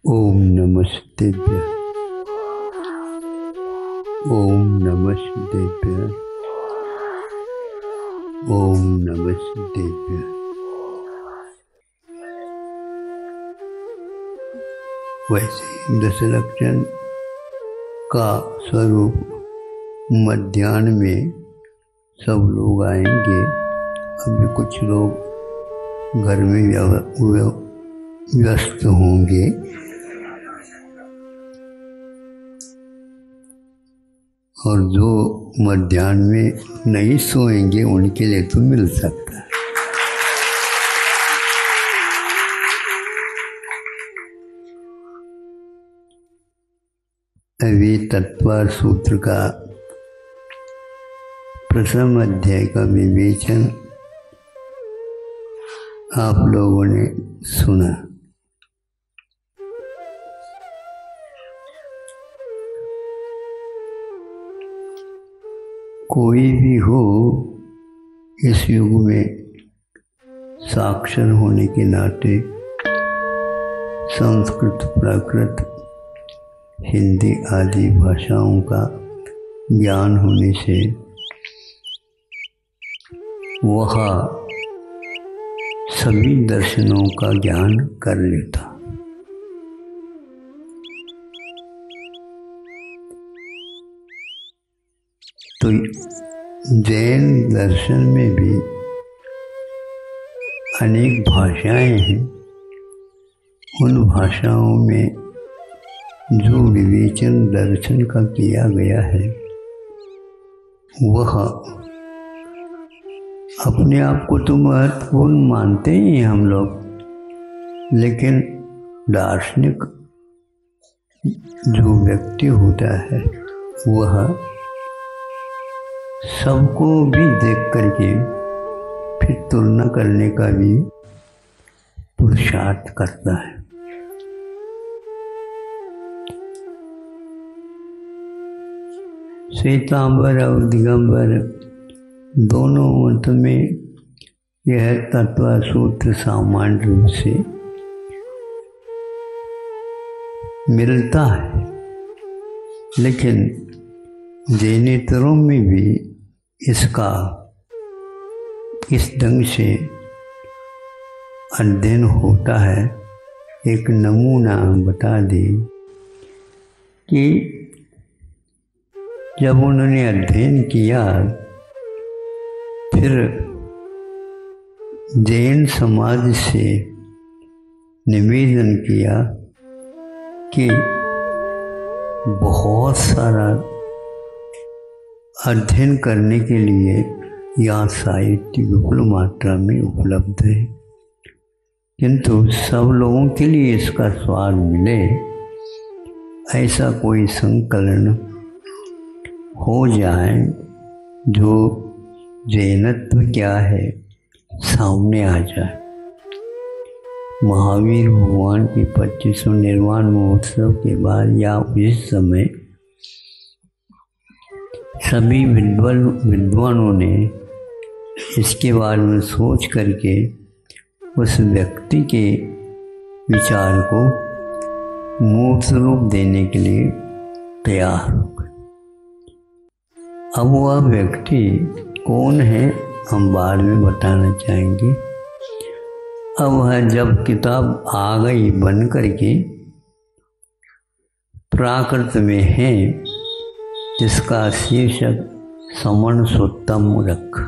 ओम नमस्तेभ्य। ओम नमस्तेभ्य। ओम नमस्तेभ्य। वैसे ही दशलक्षण का स्वरूप मध्याह्न में सब लोग आएंगे। अभी कुछ लोग घर में व्यस्त होंगे। और जो मध्याह्न में नहीं सोएंगे उनके लिए तो मिल सकता है। अभी तत्पर सूत्र का प्रथम अध्याय का विवेचन आप लोगों ने सुना। कोई भी हो इस युग में साक्षर होने के नाते संस्कृत, प्राकृत, हिंदी आदि भाषाओं का ज्ञान होने से वह सभी दर्शनों का ज्ञान कर लेता। तो जैन दर्शन में भी अनेक भाषाएं हैं। उन भाषाओं में जो विवेचन दर्शन का किया गया है वह अपने आप को तो महत्वपूर्ण मानते ही हैं हम लोग, लेकिन दार्शनिक जो व्यक्ति होता है वह सबको भी देख करके फिर तुलना करने का भी पुरुषार्थ करता है। श्वेतांबर और दिगंबर दोनों मत में यह तत्व सूत्र सामान्य रूप से मिलता है, लेकिन जैनेतरों में भी इसका इस ढंग से अध्ययन होता है। एक नमूना बता दें कि जब उन्होंने अध्ययन किया फिर जैन समाज से निवेदन किया कि बहुत सारा अध्ययन करने के लिए यहाँ साहित्य विपुल मात्रा में उपलब्ध है, किंतु सब लोगों के लिए इसका स्वाद मिले ऐसा कोई संकलन हो जाए जो जैनत्व क्या है सामने आ जाए। महावीर भगवान की 25वां निर्वाण महोत्सव के बाद या उस समय सभी विद्वानों ने इसके बारे में सोच करके उस व्यक्ति के विचार को मूर्त रूप देने के लिए तैयार हो गए। अब वह व्यक्ति कौन है हम बाद में बताना चाहेंगे। अब वह जब किताब आ गई बन करके प्राकृत में है, जिसका शीर्षक समण सुत्तम रख।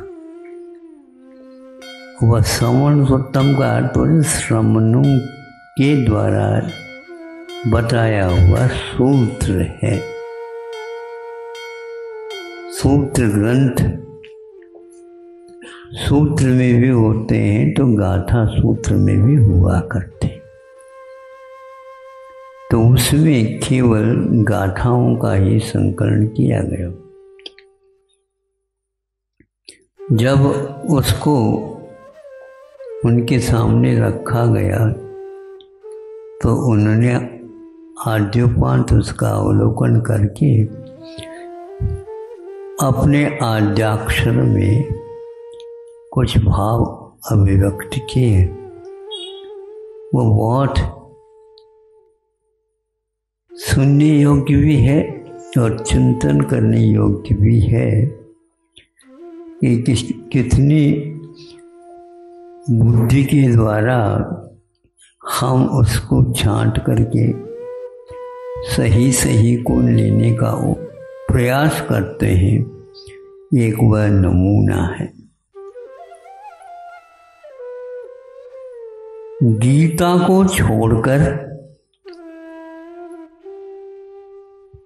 वह समण सुत्तम का अर्थ श्रमणों के द्वारा बताया हुआ सूत्र है। सूत्र ग्रंथ सूत्र में भी होते हैं तो गाथा सूत्र में भी हुआ करते। तो उसमें केवल गाथाओं का ही संकलन किया गया। जब उसको उनके सामने रखा गया तो उन्होंने आद्योपांत उसका अवलोकन करके अपने आद्याक्षर में कुछ भाव अभिव्यक्त किए। वो बहुत सुनने योग्य भी है और चिंतन करने योग्य भी है कि कितनी बुद्धि के द्वारा हम उसको छांट करके सही सही को लेने का प्रयास करते हैं। एक वह नमूना है। गीता को छोड़कर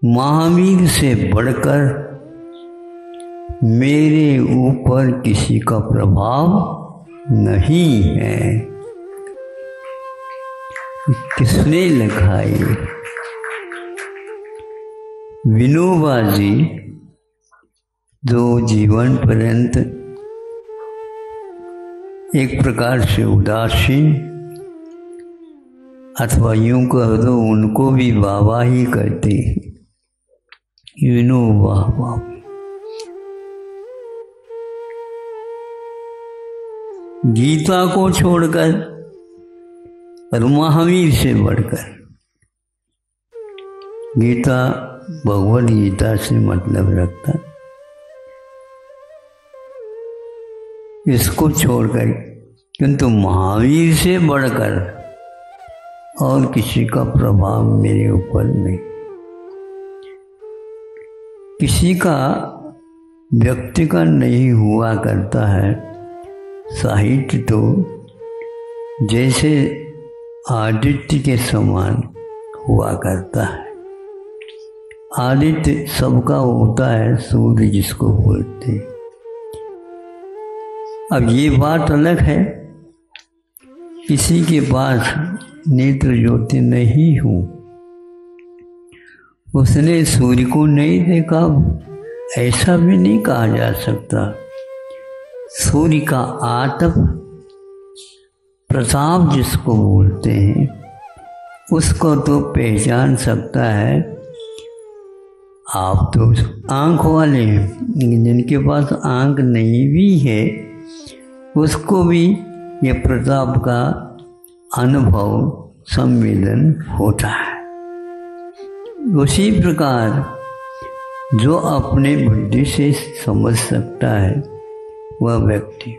महावीर से बढ़कर मेरे ऊपर किसी का प्रभाव नहीं है। किसने लिखा ये? विनोबा जी, जो जीवन पर्यंत एक प्रकार से उदासीन अथवा यूं कह दो उनको भी बाबा ही कहते हैं, विनोबा बाबा। गीता को छोड़कर और महावीर से बढ़कर, गीता भगवद गीता से मतलब रखता, इसको छोड़कर किंतु महावीर से बढ़कर और किसी का प्रभाव मेरे ऊपर नहीं। किसी का व्यक्ति का नहीं हुआ करता है। साहित्य तो जैसे आदित्य के समान हुआ करता है। आदित्य सबका होता है, सूर्य जिसको बोलते हैं। अब ये बात अलग है, किसी के पास नेत्र ज्योति नहीं हूँ, उसने सूर्य को नहीं देखा, ऐसा भी नहीं कहा जा सकता। सूर्य का आतप प्रताप जिसको बोलते हैं, उसको तो पहचान सकता है। आप तो आँख वाले हैं, जिनके पास आँख नहीं भी है उसको भी ये प्रताप का अनुभव संवेदन होता है। उसी प्रकार जो अपने बुद्धि से समझ सकता है वह व्यक्ति।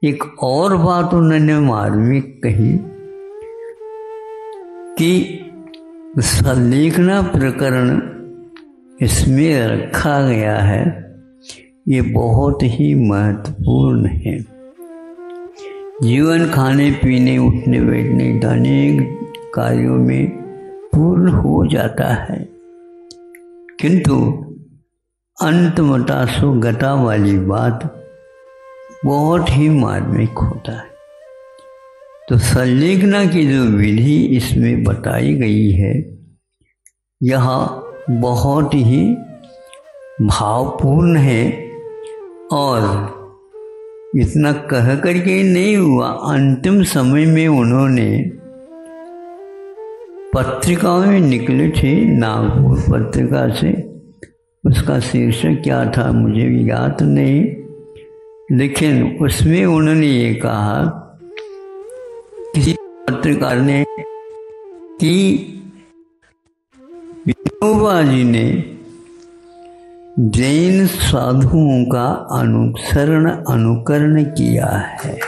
एक और बात उन्होंने मार्मिक कही कि संलेखना प्रकरण इसमें रखा गया है, ये बहुत ही महत्वपूर्ण है। जीवन खाने पीने उठने बैठने अनेक कार्यों में पूर्ण हो जाता है, किंतु अंतमतासु गता वाली बात बहुत ही मार्मिक होता है। तो संलेखना की जो विधि इसमें बताई गई है, यह बहुत ही भावपूर्ण है और इतना कह करके नहीं हुआ। अंतिम समय में उन्होंने पत्रिकाओं में निकले थे, नागपुर पत्रिका से, उसका शीर्षक क्या था मुझे भी याद नहीं, लेकिन उसमें उन्होंने ये कहा, किसी पत्रकार ने, कि विनोबा जी ने जैन साधुओं का अनुकरण किया है।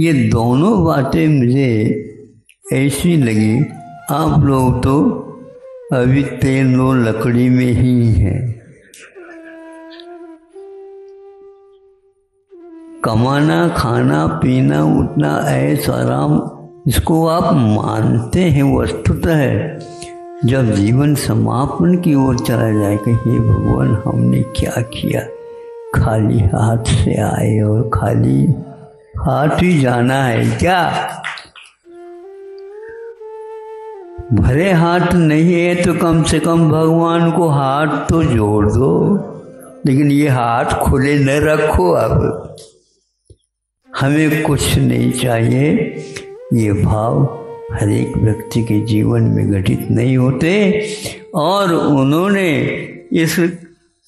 ये दोनों बातें मुझे ऐसी लगी, आप लोग तो अभी तेल लो लकड़ी में ही है, कमाना खाना पीना उठना ऐश आराम, इसको आप मानते हैं वस्तुतः है। जब जीवन समापन की ओर चला जाए कि हे भगवान हमने क्या किया, खाली हाथ से आए और खाली हाथ ही जाना है क्या? भरे हाथ नहीं है तो कम से कम भगवान को हाथ तो जोड़ दो, लेकिन ये हाथ खुले न रखो। अब हमें कुछ नहीं चाहिए, ये भाव हर एक व्यक्ति के जीवन में घटित नहीं होते। और उन्होंने इस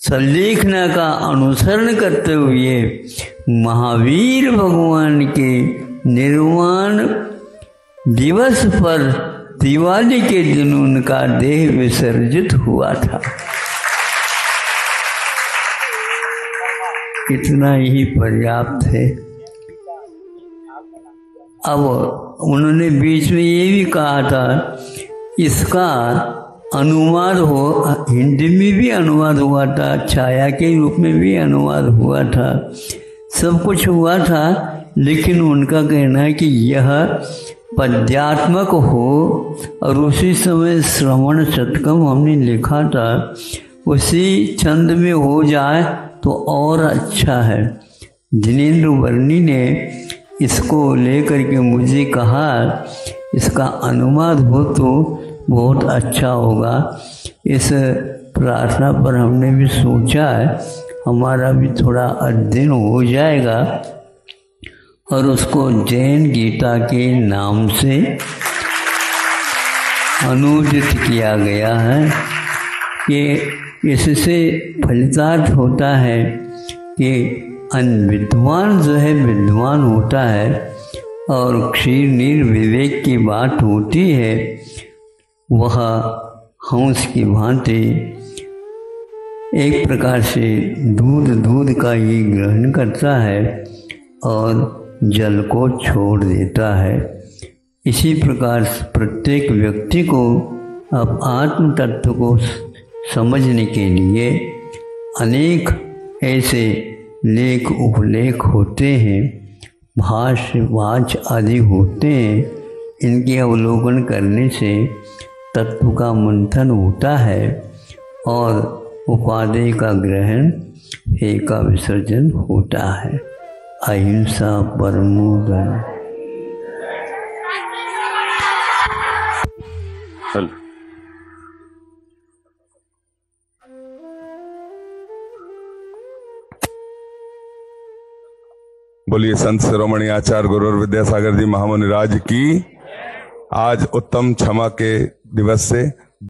संलेखना का अनुसरण करते हुए महावीर भगवान के निर्वाण दिवस पर दिवाली के दिन उनका देह विसर्जित हुआ था। इतना ही पर्याप्त है। अब उन्होंने बीच में ये भी कहा था, इसका अनुवाद हो, हिंदी में भी अनुवाद हुआ था, छाया के रूप में भी अनुवाद हुआ था, सब कुछ हुआ था, लेकिन उनका कहना है कि यह पद्यात्मक हो। और उसी समय श्रवण शतकम हमने लिखा था, उसी छंद में हो जाए तो और अच्छा है। जिनेंद्र वर्णी ने इसको लेकर के मुझे कहा, इसका अनुवाद हो तो बहुत अच्छा होगा। इस प्रार्थना पर हमने भी सोचा है, हमारा भी थोड़ा अध्ययन हो जाएगा और उसको जैन गीता के नाम से अनुदित किया गया है कि इससे फलितार्थ होता है कि अनविद्वान जो है विद्वान होता है और क्षीर नीर विवेक की बात होती है, वह हंस की भांति एक प्रकार से दूध का ही ग्रहण करता है और जल को छोड़ देता है। इसी प्रकार प्रत्येक व्यक्ति को अब आत्म तत्व को समझने के लिए अनेक ऐसे लेख उपलेख होते हैं, भाष्य वाच आदि होते हैं। इनके अवलोकन करने से तत्व का मंथन होता है और उपादेय का ग्रहण, हे का विसर्जन होता है। अहिंसा परमो धर्म। बोलिए संत शिरोमणि आचार्य गुरुवर विद्यासागर जी महामुनि राज की। आज उत्तम क्षमा के दिवस से